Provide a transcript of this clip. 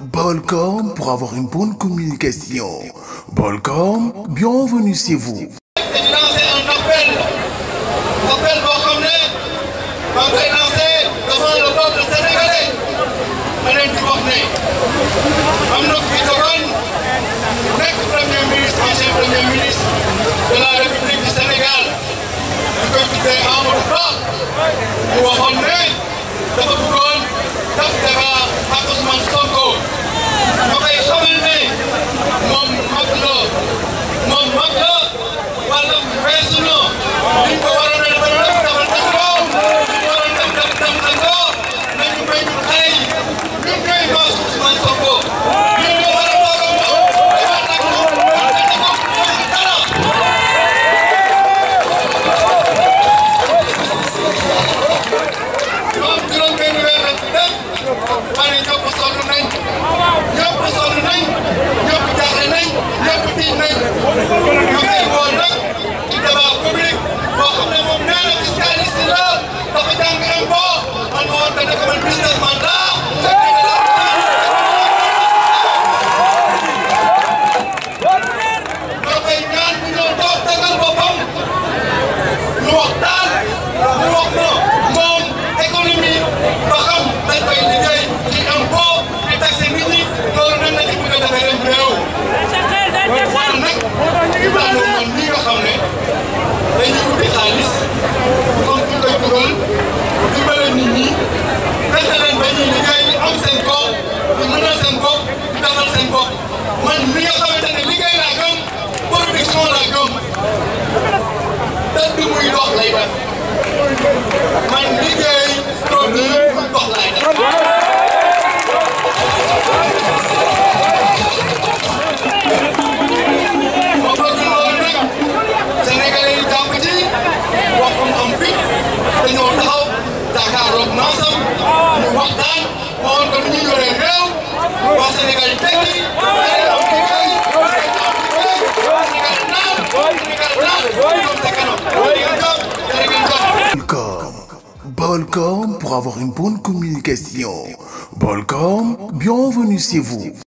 Bolcom pour avoir une bonne communication. Bolcom, bienvenue chez vous. dañu lancé un appel boo xam ne maa ngi koy lancé devant le peuple sénégalais ma leen di wax ne am na fi doon nekk premier ministre ancien premier ministre de la République du Sénégal ñu koy tuddee Amadou Ba mu waxoon ne dafa bëggoon def débat ak Ousmane Sonko ma koy xamal ne moom mag la wàllam weesu na li ñu ko waroon a defal defal nañ ko li ñu waroon def nañ ko nañu béy ñu xale yi ñun ñooy noos Ousmane Sonko ñun ñoo war a toog ak moom defal nag moom dara. ñoom juróom-benn weer lañ ci def maa ne ñëpp sonn nañ ñëpp jaaxle nañ ñëpp tiit nañ ñu koy woon nag ci débat public boo xam ne moom nee na fiscaliste la dafa jàng impôt man ma woon ne man businessman la ñoo koy ñaan bu ñëw toog tegal boppam ñu waxtaan ñu wax ko moom économie ba xam dañ koy liggéey ci impôt di taxé nit ñi loolu nan la ci bëgg a defee ren réew waaye nag daanaka man lii nga xam ne dañuy wuti xaalis comme fi koy dugal dimbale nit ñi fexe leen ba ñuy liggéey am seen bopp di mënal seen bopp di defal seen bopp man li nga xamante ne liggéey laa gëm production laa gëm dëgg muy dox lay def man liggéey produit muy dox lay def. Sénégalais yi jàpp ci wax ko mu am fit dañoo taxaw jàkkaarloog naasam ñu waxtaan waxoon ko ni ñu yoree réew waa Sénégal yi tekki Sénégal am liggéey Sénégal naan ñoom sa kanam Bolcom pour avoir une bonne communication. Bolcom, bienvenue chez vous.